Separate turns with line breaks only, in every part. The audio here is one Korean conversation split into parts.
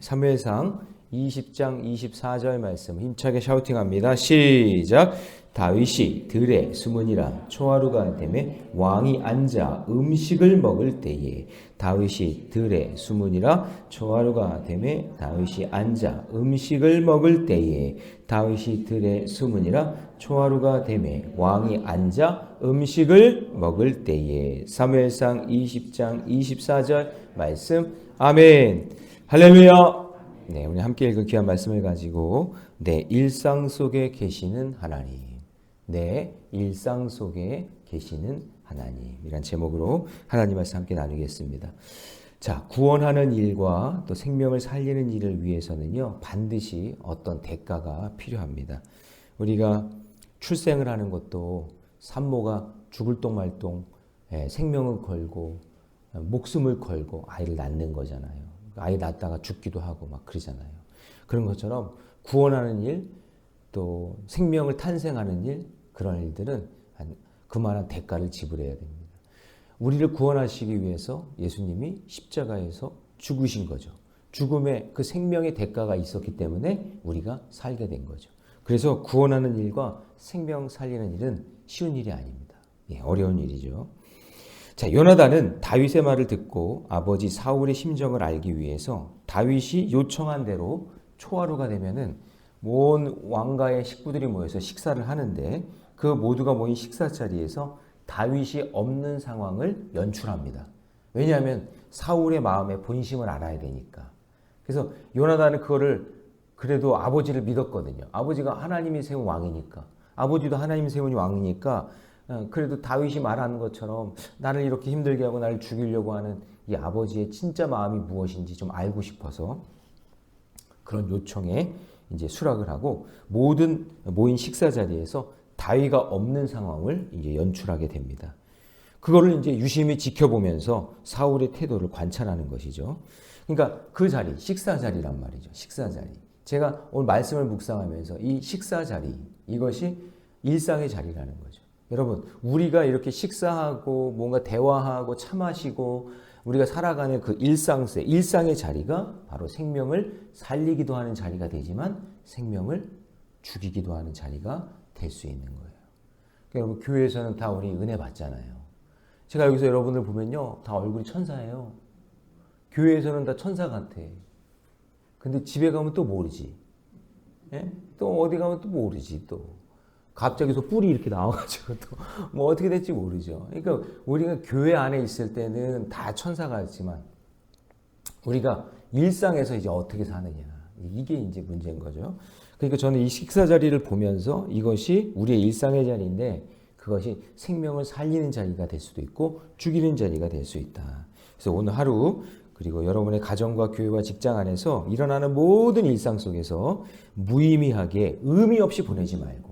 사무엘상 20장 24절 말씀 힘차게 샤우팅합니다. 시작. 다윗이 들에 숨으니라 초하루가 되매 왕이 앉아 음식을 먹을 때에 다윗이 들에 숨으니라 초하루가 되매 다윗이 앉아 음식을 먹을 때에 다윗이 들에 숨으니라 초하루가 되매 왕이 앉아 음식을 먹을 때에 사무엘상 20장 24절 말씀 아멘. 할렐루야. 네, 우리 함께 읽은 귀한 말씀을 가지고 내 일상 속에 계시는 하나님, 내 일상 속에 계시는 하나님이란 제목으로 하나님 말씀 함께 나누겠습니다. 자, 구원하는 일과 또 생명을 살리는 일을 위해서는요, 반드시 어떤 대가가 필요합니다. 우리가 출생을 하는 것도 산모가 죽을 똥말똥 생명을 걸고 목숨을 걸고 아이를 낳는 거잖아요. 아이 낳다가 죽기도 하고 막 그러잖아요. 그런 것처럼 구원하는 일, 또 생명을 탄생하는 일, 그런 일들은 그만한 대가를 지불해야 됩니다. 우리를 구원하시기 위해서 예수님이 십자가에서 죽으신 거죠. 죽음에 그 생명의 대가가 있었기 때문에 우리가 살게 된 거죠. 그래서 구원하는 일과 생명 살리는 일은 쉬운 일이 아닙니다. 예, 어려운 일이죠. 자, 요나단은 다윗의 말을 듣고 아버지 사울의 심정을 알기 위해서 다윗이 요청한 대로 초하루가 되면은 온 왕가의 식구들이 모여서 식사를 하는데 그 모두가 모인 식사 자리에서 다윗이 없는 상황을 연출합니다. 왜냐하면 사울의 마음의 본심을 알아야 되니까. 그래서 요나단은 그거를 그래도 아버지를 믿었거든요. 아버지가 하나님이 세운 왕이니까. 아버지도 하나님이 세운 왕이니까 그래도 다윗이 말하는 것처럼 나를 이렇게 힘들게 하고 나를 죽이려고 하는 이 아버지의 진짜 마음이 무엇인지 좀 알고 싶어서 그런 요청에 이제 수락을 하고 모든 모인 식사 자리에서 다윗가 없는 상황을 이제 연출하게 됩니다. 그거를 이제 유심히 지켜보면서 사울의 태도를 관찰하는 것이죠. 그러니까 그 자리, 식사 자리란 말이죠. 식사 자리. 제가 오늘 말씀을 묵상하면서 이 식사 자리, 이것이 일상의 자리라는 거죠. 여러분, 우리가 이렇게 식사하고 뭔가 대화하고 차 마시고 우리가 살아가는 그 일상의 자리가 바로 생명을 살리기도 하는 자리가 되지만 생명을 죽이기도 하는 자리가 될 수 있는 거예요. 그러니까 여러분, 교회에서는 다 우리 은혜 받잖아요. 제가 여기서 여러분들 보면요, 다 얼굴이 천사예요. 교회에서는 다 천사 같아. 근데 집에 가면 또 모르지. 예? 또 어디 가면 또 모르지 또. 갑자기 또 뿔이 이렇게 나와가지고 또 뭐 어떻게 될지 모르죠. 그러니까 우리가 교회 안에 있을 때는 다 천사 같지만 우리가 일상에서 이제 어떻게 사느냐, 이게 이제 문제인 거죠. 그러니까 저는 이 식사 자리를 보면서 이것이 우리의 일상의 자리인데 그것이 생명을 살리는 자리가 될 수도 있고 죽이는 자리가 될 수 있다. 그래서 오늘 하루 그리고 여러분의 가정과 교회와 직장 안에서 일어나는 모든 일상 속에서 무의미하게 의미 없이 보내지 말고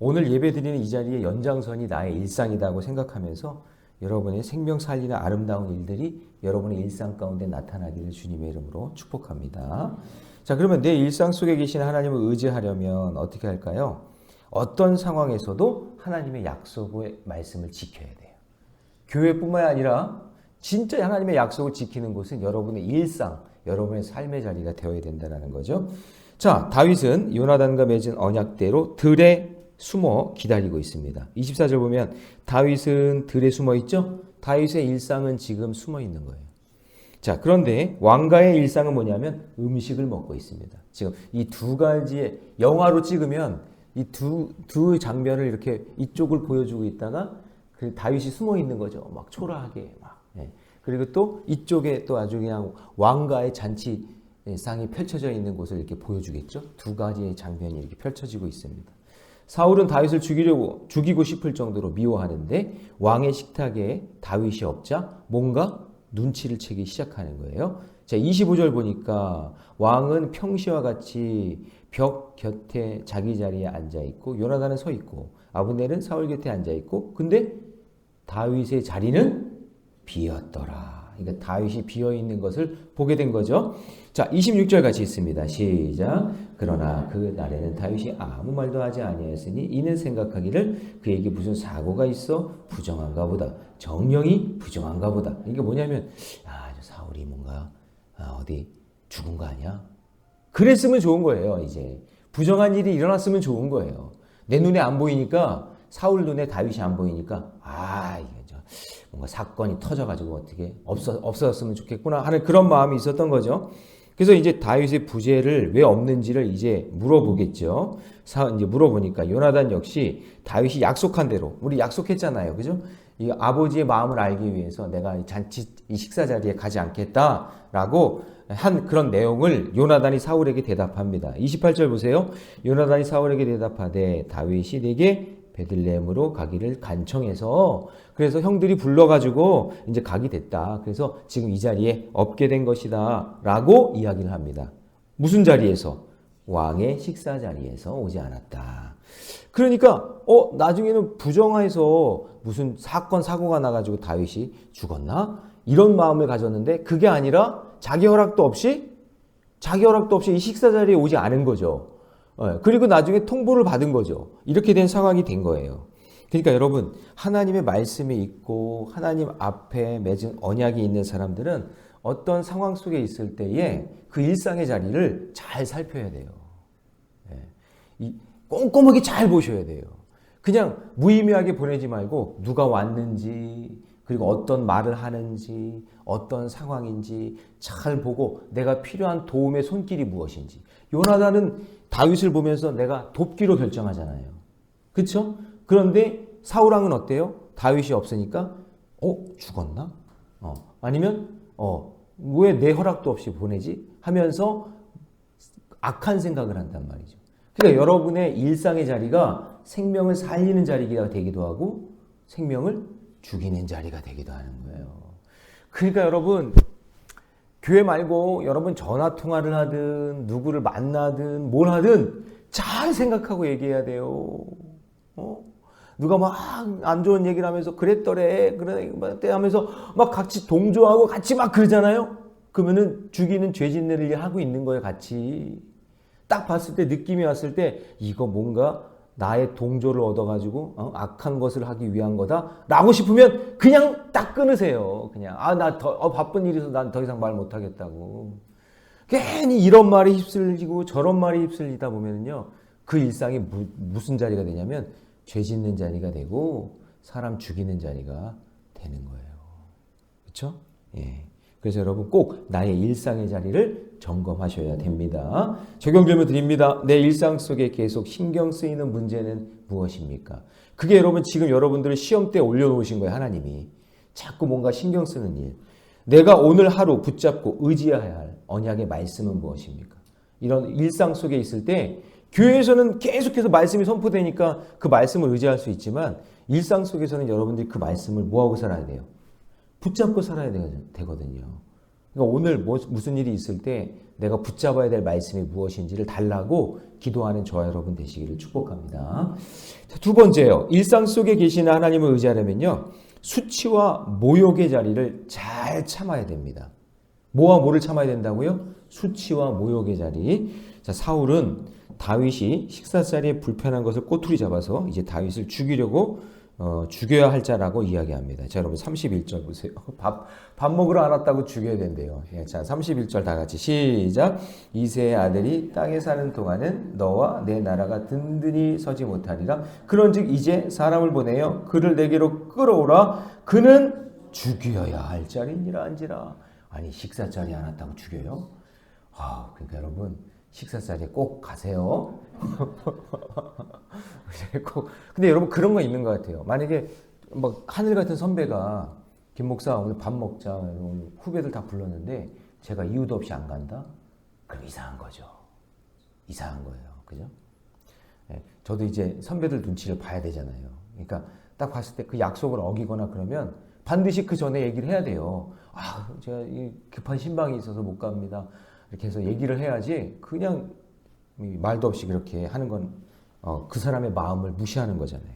오늘 예배드리는 이 자리의 연장선이 나의 일상이라고 생각하면서 여러분의 생명 살리는 아름다운 일들이 여러분의 일상 가운데 나타나기를 주님의 이름으로 축복합니다. 자, 그러면 내 일상 속에 계신 하나님을 의지하려면 어떻게 할까요? 어떤 상황에서도 하나님의 약속의 말씀을 지켜야 돼요. 교회뿐만 아니라 진짜 하나님의 약속을 지키는 곳은 여러분의 일상, 여러분의 삶의 자리가 되어야 된다는 거죠. 자, 다윗은 요나단과 맺은 언약대로 들에 숨어 기다리고 있습니다. 24절 보면 다윗은 들에 숨어 있죠? 다윗의 일상은 지금 숨어 있는 거예요. 자, 그런데 왕가의 일상은 뭐냐면 음식을 먹고 있습니다. 지금 이 두 가지의 영화로 찍으면 이 두 장면을 이렇게 이쪽을 보여주고 있다가 그 다윗이 숨어 있는 거죠. 막 초라하게 막. 예. 그리고 또 이쪽에 또 아주 그냥 왕가의 잔치상이 펼쳐져 있는 곳을 이렇게 보여주겠죠. 두 가지의 장면이 이렇게 펼쳐지고 있습니다. 사울은 다윗을 죽이고 싶을 정도로 미워하는데 왕의 식탁에 다윗이 없자 뭔가 눈치를 채기 시작하는 거예요. 자, 25절 보니까 왕은 평시와 같이 벽 곁에 자기 자리에 앉아있고 요나단은 서 있고 아브넬은 사울 곁에 앉아있고 근데 다윗의 자리는 비었더라. 그러니까 다윗이 비어있는 것을 보게 된 거죠. 자, 26절 같이 있습니다. 시작. 그러나 그 날에는 다윗이 아무 말도 하지 아니하였으니 이는 생각하기를 그에게 무슨 사고가 있어 부정한가 보다. 정령이 부정한가 보다. 이게 뭐냐면 저 사울이 뭔가 어디 죽은 거 아니야? 그랬으면 좋은 거예요. 이제 부정한 일이 일어났으면 좋은 거예요. 내 눈에 안 보이니까, 사울 눈에 다윗이 안 보이니까 이게 뭔가 사건이 터져가지고 어떻게 없어졌으면 좋겠구나 하는 그런 마음이 있었던 거죠. 그래서 이제 다윗의 부재를 왜 없는지를 이제 물어보겠죠. 이제 물어보니까 요나단 역시 다윗이 약속한 대로, 우리 약속했잖아요, 그죠? 이 아버지의 마음을 알기 위해서 내가 이 식사 자리에 가지 않겠다라고 한 그런 내용을 요나단이 사울에게 대답합니다. 28절 보세요. 요나단이 사울에게 대답하되 다윗이 내게 베들레헴으로 가기를 간청해서, 그래서 형들이 불러가지고 이제 가게 됐다. 그래서 지금 이 자리에 없게 된 것이다 라고 이야기를 합니다. 무슨 자리에서? 왕의 식사 자리에서 오지 않았다. 그러니까 나중에는 부정해서 무슨 사건 사고가 나가지고 다윗이 죽었나? 이런 마음을 가졌는데 그게 아니라 자기 허락도 없이 이 식사 자리에 오지 않은 거죠. 그리고 나중에 통보를 받은 거죠. 이렇게 된 상황이 된 거예요. 그러니까 여러분, 하나님의 말씀이 있고 하나님 앞에 맺은 언약이 있는 사람들은 어떤 상황 속에 있을 때에 그 일상의 자리를 잘 살펴야 돼요. 꼼꼼하게 잘 보셔야 돼요. 그냥 무의미하게 보내지 말고 누가 왔는지, 그리고 어떤 말을 하는지, 어떤 상황인지 잘 보고 내가 필요한 도움의 손길이 무엇인지. 요나단은 다윗을 보면서 내가 돕기로 결정하잖아요. 그렇죠? 그런데 사울왕은 어때요? 다윗이 없으니까 죽었나? 아니면 왜 내 허락도 없이 보내지? 하면서 악한 생각을 한단 말이죠. 그러니까 여러분의 일상의 자리가 생명을 살리는 자리가 되기도 하고 생명을 죽이는 자리가 되기도 하는 거예요. 그러니까 여러분, 교회 말고 여러분 전화 통화를 하든 누구를 만나든 뭘 하든 잘 생각하고 얘기해야 돼요. 누가 막 안 좋은 얘기를 하면서 그랬더래 하면서 막 같이 동조하고 같이 막 그러잖아요. 그러면은 죽이는 죄 짓는 일을 하고 있는 거예요, 같이. 딱 봤을 때, 느낌이 왔을 때 이거 뭔가 나의 동조를 얻어가지고 악한 것을 하기 위한 거다 라고 싶으면 그냥 딱 끊으세요. 그냥 나 바쁜 일이 있어서 난 더 이상 말 못하겠다고. 괜히 이런 말이 휩쓸리고 저런 말이 휩쓸리다 보면요, 그 일상이 무슨 자리가 되냐면 죄 짓는 자리가 되고 사람 죽이는 자리가 되는 거예요. 그렇죠? 예. 그래서 여러분 꼭 나의 일상의 자리를 점검하셔야 됩니다. 적용 질문 드립니다. 내 일상 속에 계속 신경 쓰이는 문제는 무엇입니까? 그게 여러분 지금 여러분들을 시험대에 올려놓으신 거예요. 하나님이. 자꾸 뭔가 신경 쓰는 일. 내가 오늘 하루 붙잡고 의지해야 할 언약의 말씀은 무엇입니까? 이런 일상 속에 있을 때 교회에서는 계속해서 말씀이 선포되니까 그 말씀을 의지할 수 있지만 일상 속에서는 여러분들이 그 말씀을 뭐하고 살아야 돼요? 붙잡고 살아야 되거든요. 그러니까 오늘 무슨 일이 있을 때 내가 붙잡아야 될 말씀이 무엇인지를 달라고 기도하는 저와 여러분 되시기를 축복합니다. 두 번째요. 일상 속에 계시는 하나님을 의지하려면요, 수치와 모욕의 자리를 잘 참아야 됩니다. 뭐와 뭐를 참아야 된다고요? 수치와 모욕의 자리. 자, 사울은 다윗이 식사 자리에 불편한 것을 꼬투리 잡아서 이제 다윗을 죽여야 할 자라고 이야기합니다. 자, 여러분 31절 보세요. 밥 먹으러 안 왔다고 죽여야 된대요. 예, 자, 31절 다 같이 시작. 이새의 아들이 땅에 사는 동안은 너와 내 나라가 든든히 서지 못하리라. 그런즉 이제 사람을 보내어 그를 내게로 끌어오라. 그는 죽여야 할 자리니라 한지라. 아니, 식사 자리 안 왔다고 죽여요? 그러니까 여러분 식사 자리에 꼭 가세요. 근데 여러분 그런 거 있는 것 같아요. 만약에 막 하늘 같은 선배가 김 목사 오늘 밥 먹자, 오늘 후배들 다 불렀는데 제가 이유도 없이 안 간다? 그럼 이상한 거죠. 이상한 거예요. 그죠? 네, 저도 이제 선배들 눈치를 봐야 되잖아요. 그러니까 딱 봤을 때 그 약속을 어기거나 그러면 반드시 그 전에 얘기를 해야 돼요. 제가 이 급한 신방이 있어서 못 갑니다. 이렇게 해서 얘기를 해야지 그냥 말도 없이 그렇게 하는 건 그 사람의 마음을 무시하는 거잖아요.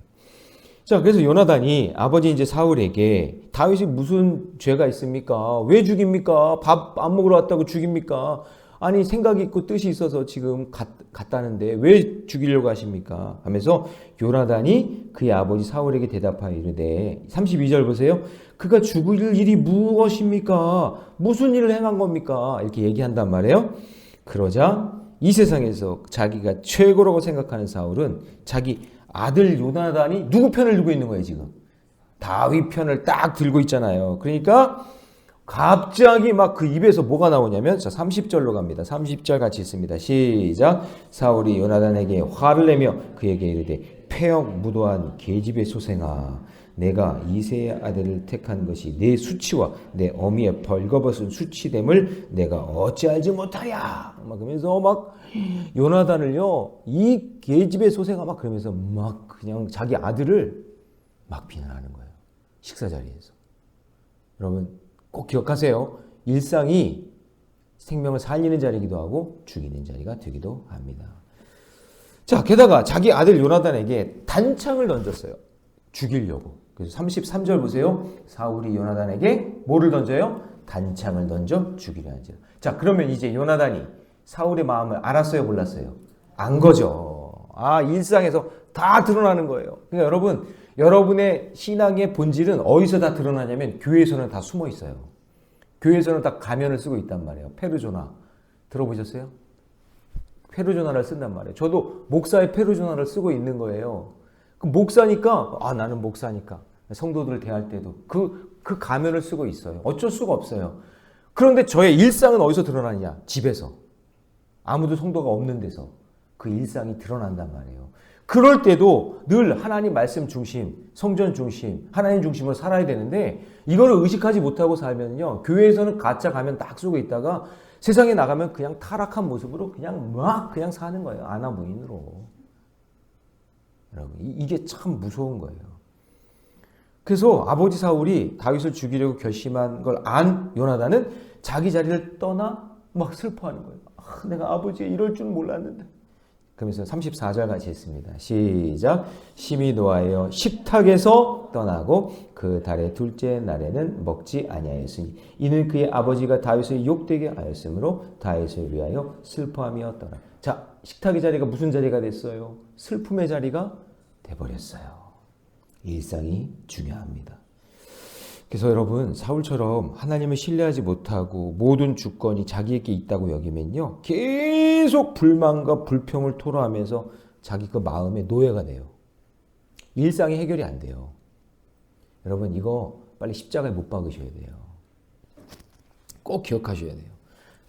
자, 그래서 요나단이 아버지 이제 사울에게 다윗이 무슨 죄가 있습니까? 왜 죽입니까? 밥 안 먹으러 왔다고 죽입니까? 아니 생각이 있고 뜻이 있어서 지금 갔다는데 왜 죽이려고 하십니까? 하면서 요나단이 그의 아버지 사울에게 대답하여 이르되 32절 보세요. 그가 죽을 일이 무엇입니까? 무슨 일을 행한 겁니까? 이렇게 얘기한단 말이에요. 그러자 이 세상에서 자기가 최고라고 생각하는 사울은 자기 아들 요나단이 누구 편을 들고 있는 거예요 지금? 다윗 편을 딱 들고 있잖아요. 그러니까 갑자기 막 그 입에서 뭐가 나오냐면 자 30절로 갑니다. 30절 같이 있습니다. 시작. 사울이 요나단에게 화를 내며 그에게 이르되 폐역 무도한 계집의 소생아 내가 이새의 아들을 택한 것이 내 수치와 내 어미의 벌거벗은 수치됨을 내가 어찌 알지 못하랴. 막 그러면서 막 요나단을요 이 계집의 소생아 막 그러면서 막 그냥 자기 아들을 막 비난하는 거예요. 식사 자리에서. 여러분 꼭 기억하세요. 일상이 생명을 살리는 자리이기도 하고 죽이는 자리가 되기도 합니다. 자, 게다가 자기 아들 요나단에게 단창을 던졌어요. 죽이려고. 그래서 33절 보세요. 사울이 요나단에게 뭐를 던져요? 단창을 던져 죽이려 하죠. 자, 그러면 이제 요나단이 사울의 마음을 알았어요, 몰랐어요? 안 거죠. 아, 일상에서 다 드러나는 거예요. 그러니까 여러분, 여러분의 신앙의 본질은 어디서 다 드러나냐면 교회에서는 다 숨어 있어요. 교회에서는 다 가면을 쓰고 있단 말이에요. 페르조나 들어보셨어요? 페르조나를 쓴단 말이에요. 저도 목사의 페르조나를 쓰고 있는 거예요. 그 목사니까 나는 목사니까 성도들을 대할 때도 그 가면을 쓰고 있어요. 어쩔 수가 없어요. 그런데 저의 일상은 어디서 드러나느냐? 집에서. 아무도 성도가 없는 데서 그 일상이 드러난단 말이에요. 그럴 때도 늘 하나님 말씀 중심, 성전 중심, 하나님 중심으로 살아야 되는데 이거를 의식하지 못하고 살면요. 교회에서는 가짜 가면 딱 쓰고 있다가 세상에 나가면 그냥 타락한 모습으로 그냥 사는 거예요. 아나무인으로. 여러분, 이게 참 무서운 거예요. 그래서 아버지 사울이 다윗을 죽이려고 결심한 걸 안 요나단은 자기 자리를 떠나 막 슬퍼하는 거예요. 내가 아버지의 이럴 줄 몰랐는데. 그러면서 34절 같이 했습니다. 시작. 심히 노하여 식탁에서 떠나고 그 달의 둘째 날에는 먹지 아니하였으니 이는 그의 아버지가 다윗을 욕되게 하였으므로 다윗을 위하여 슬퍼함이었더라. 자, 식탁의 자리가 무슨 자리가 됐어요? 슬픔의 자리가 돼버렸어요. 일상이 중요합니다. 그래서 여러분 사울처럼 하나님을 신뢰하지 못하고 모든 주권이 자기에게 있다고 여기면요. 계속 불만과 불평을 토로하면서 자기 그 마음의 노예가 돼요. 일상이 해결이 안 돼요. 여러분 이거 빨리 십자가에 못 박으셔야 돼요. 꼭 기억하셔야 돼요.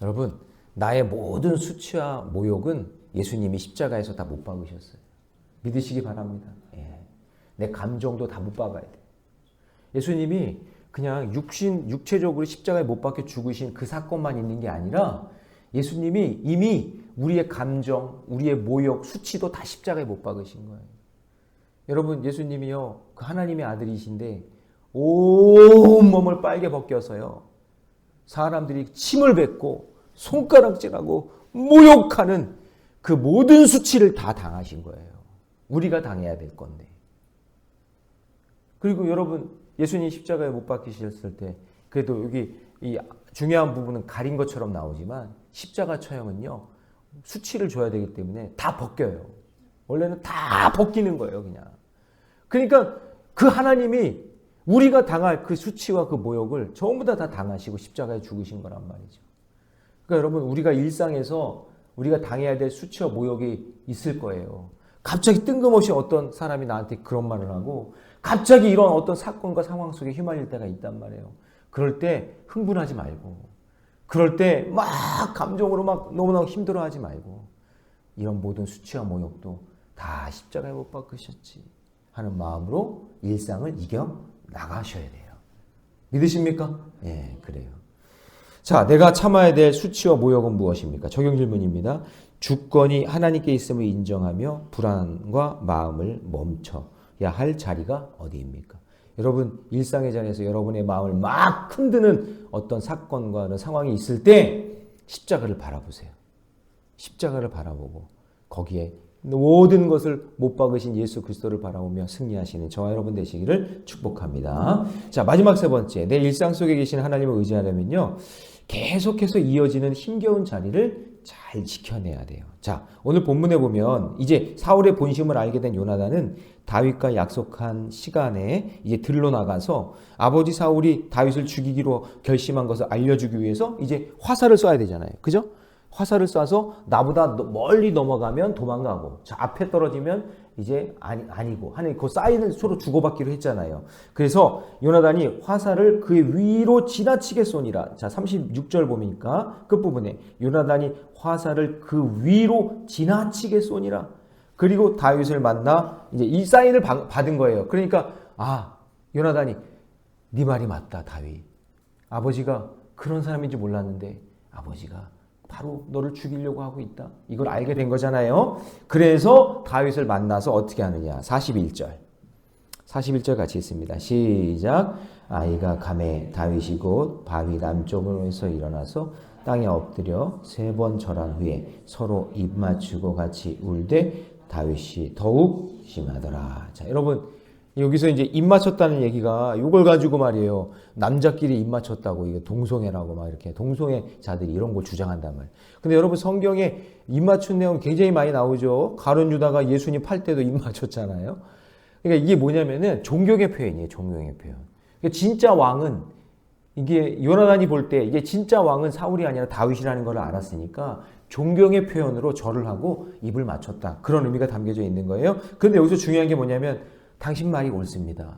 여러분 나의 모든 수치와 모욕은 예수님이 십자가에서 다 못 박으셨어요. 믿으시기 바랍니다. 예. 내 감정도 다 못 박아야 돼요. 예수님이 그냥 육체적으로 십자가에 못 박혀 죽으신 그 사건만 있는 게 아니라 예수님이 이미 우리의 감정, 우리의 모욕, 수치도 다 십자가에 못 박으신 거예요. 여러분 예수님이요 그 하나님의 아들이신데 온 몸을 빨개 벗겨서요 사람들이 침을 뱉고 손가락질하고 모욕하는 그 모든 수치를 다 당하신 거예요. 우리가 당해야 될 건데. 그리고 여러분 예수님 십자가에 못 박히셨을 때 그래도 여기 이 중요한 부분은 가린 것처럼 나오지만 십자가 처형은요 수치를 줘야 되기 때문에 다 벗겨요. 원래는 다 벗기는 거예요 그냥. 그러니까 그 하나님이 우리가 당할 그 수치와 그 모욕을 전부 다 당하시고 십자가에 죽으신 거란 말이죠. 그러니까 여러분 우리가 일상에서 우리가 당해야 될 수치와 모욕이 있을 거예요. 갑자기 뜬금없이 어떤 사람이 나한테 그런 말을 하고 갑자기 이런 어떤 사건과 상황 속에 휘말릴 때가 있단 말이에요. 그럴 때 흥분하지 말고 그럴 때 막 감정으로 막 너무너무 힘들어하지 말고 이런 모든 수치와 모욕도 다 십자가에 못 박으셨지 하는 마음으로 일상을 이겨 나가셔야 돼요. 믿으십니까? 예, 그래요. 자, 내가 참아야 될 수치와 모욕은 무엇입니까? 적용 질문입니다. 주권이 하나님께 있음을 인정하며 불안과 마음을 멈춰야 할 자리가 어디입니까? 여러분 일상의 자리에서 여러분의 마음을 막 흔드는 어떤 사건과 상황이 있을 때 십자가를 바라보세요. 십자가를 바라보고 거기에 모든 것을 못 박으신 예수 그리스도를 바라보며 승리하시는 저와 여러분 되시기를 축복합니다. 자, 마지막 세 번째, 내 일상 속에 계신 하나님을 의지하려면요, 계속해서 이어지는 힘겨운 자리를 잘 지켜내야 돼요. 자, 오늘 본문에 보면 이제 사울의 본심을 알게 된 요나단은 다윗과 약속한 시간에 이제 들러 나가서 아버지 사울이 다윗을 죽이기로 결심한 것을 알려주기 위해서 이제 화살을 쏴야 되잖아요. 그죠? 화살을 쏴서 나보다 멀리 넘어가면 도망가고, 자, 앞에 떨어지면 이제 아니고 하는 그 사인을 서로 주고받기로 했잖아요. 그래서 요나단이 화살을 그의 위로 지나치게 쏘니라. 자, 36절 보니까 끝부분에 요나단이 화살을 그 위로 지나치게 쏘니라. 그리고 다윗을 만나 이제 이 사인을 받은 거예요. 그러니까 요나단이 네 말이 맞다, 다윗. 아버지가 그런 사람인 줄 몰랐는데 아버지가 바로 너를 죽이려고 하고 있다. 이걸 알게 된 거잖아요. 그래서 다윗을 만나서 어떻게 하느냐. 41절 같이 있습니다. 시작. 아이가 가매 다윗이 곧 바위 남쪽으로서 일어나서 땅에 엎드려 3번 절한 후에 서로 입 맞추고 같이 울되 다윗이 더욱 심하더라. 자, 여러분, 여기서 이제 입 맞췄다는 얘기가 이걸 가지고 말이에요. 남자끼리 입 맞췄다고 이게 동성애라고 막 이렇게 동성애자들이 이런 걸 주장한단 말이에요. 근데 여러분, 성경에 입 맞춘 내용 굉장히 많이 나오죠. 가룟 유다가 예수님 팔 때도 입 맞췄잖아요. 그러니까 이게 뭐냐면은 존경의 표현이에요. 존경의 표현. 그러니까 진짜 왕은 이게 요나단이 볼 때 이게 진짜 왕은 사울이 아니라 다윗이라는 걸 알았으니까 존경의 표현으로 절을 하고 입을 맞췄다. 그런 의미가 담겨져 있는 거예요. 그런데 여기서 중요한 게 뭐냐면 당신 말이 옳습니다.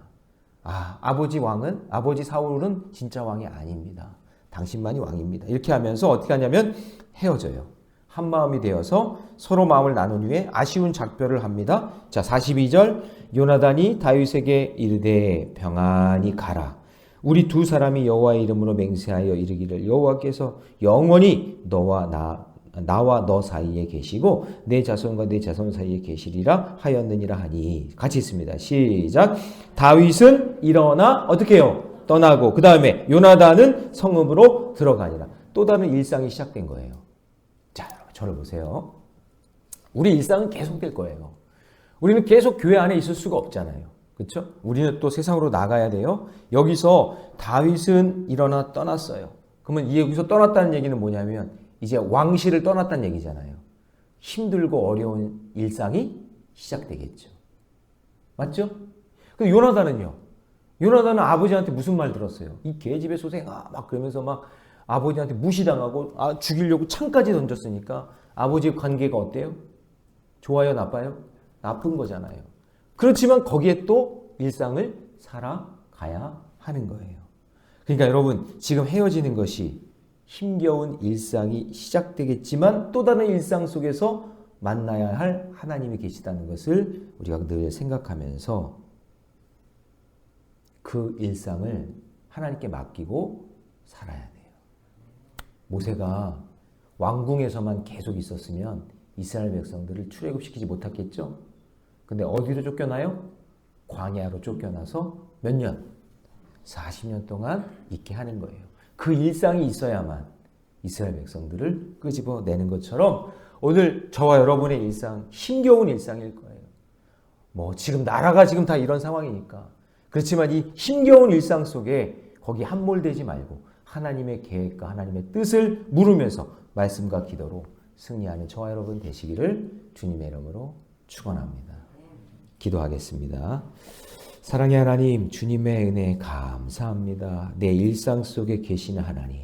아버지 사울은 진짜 왕이 아닙니다. 당신만이 왕입니다. 이렇게 하면서 어떻게 하냐면 헤어져요. 한 마음이 되어서 서로 마음을 나눈 후에 아쉬운 작별을 합니다. 자, 42절. 요나단이 다윗에게 이르되 평안히 가라. 우리 두 사람이 여호와의 이름으로 맹세하여 이르기를 여호와께서 영원히 나와 너 사이에 계시고 내 자손과 내 자손 사이에 계시리라 하였느니라 하니. 같이 있습니다. 시작. 다윗은 일어나 어떻게 해요? 떠나고 그 다음에 요나단은 성읍으로 들어가니라. 또 다른 일상이 시작된 거예요. 자, 저를 보세요. 우리 일상은 계속될 거예요. 우리는 계속 교회 안에 있을 수가 없잖아요. 그렇죠? 우리는 또 세상으로 나가야 돼요. 여기서 다윗은 일어나 떠났어요. 그러면 여기서 떠났다는 얘기는 뭐냐면 이제 왕실을 떠났다는 얘기잖아요. 힘들고 어려운 일상이 시작되겠죠. 맞죠? 근데 요나단은요. 요나단은 아버지한테 무슨 말 들었어요? 이 계집애 소생 막 그러면서 막 아버지한테 무시당하고 죽이려고 창까지 던졌으니까 아버지의 관계가 어때요? 좋아요, 나빠요? 나쁜 거잖아요. 그렇지만 거기에 또 일상을 살아가야 하는 거예요. 그러니까 여러분, 지금 헤어지는 것이 힘겨운 일상이 시작되겠지만 또 다른 일상 속에서 만나야 할 하나님이 계시다는 것을 우리가 늘 생각하면서 그 일상을 하나님께 맡기고 살아야 돼요. 모세가 왕궁에서만 계속 있었으면 이스라엘 백성들을 출애굽시키지 못했겠죠? 근데 어디로 쫓겨나요? 광야로 쫓겨나서 몇 년? 40년 동안 있게 하는 거예요. 그 일상이 있어야만 이스라엘 백성들을 끄집어내는 것처럼 오늘 저와 여러분의 일상, 힘겨운 일상일 거예요. 지금 나라가 지금 다 이런 상황이니까. 그렇지만 이 힘겨운 일상 속에 거기 함몰되지 말고 하나님의 계획과 하나님의 뜻을 물으면서 말씀과 기도로 승리하는 저와 여러분 되시기를 주님의 이름으로 축원합니다. 기도하겠습니다. 사랑의 하나님, 주님의 은혜 감사합니다. 내 일상 속에 계시는 하나님,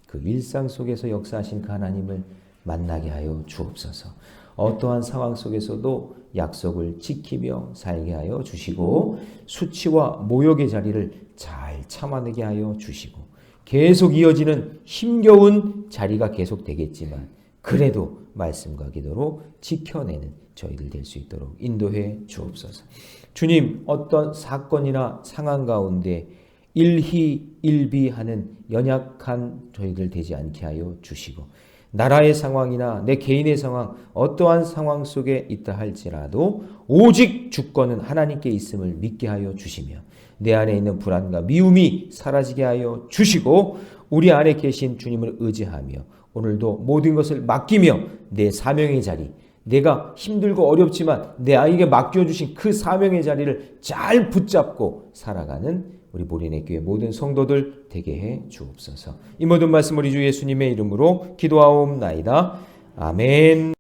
그 일상 속에서 역사하신 그 하나님을 만나게 하여 주옵소서. 어떠한 상황 속에서도 약속을 지키며 살게 하여 주시고 수치와 모욕의 자리를 잘 참아내게 하여 주시고 계속 이어지는 힘겨운 자리가 계속 되겠지만 그래도 말씀과 기도로 지켜내는 저희들 될 수 있도록 인도해 주옵소서. 주님, 어떤 사건이나 상황 가운데 일희일비하는 연약한 저희들 되지 않게 하여 주시고 나라의 상황이나 내 개인의 상황, 어떠한 상황 속에 있다 할지라도 오직 주권은 하나님께 있음을 믿게 하여 주시며 내 안에 있는 불안과 미움이 사라지게 하여 주시고 우리 안에 계신 주님을 의지하며 오늘도 모든 것을 맡기며 내 사명의 자리, 내가 힘들고 어렵지만 내 아이에게 맡겨주신 그 사명의 자리를 잘 붙잡고 살아가는 우리 모리네 교회 모든 성도들 되게 해 주옵소서. 이 모든 말씀 우리 주 예수님의 이름으로 기도하옵나이다. 아멘.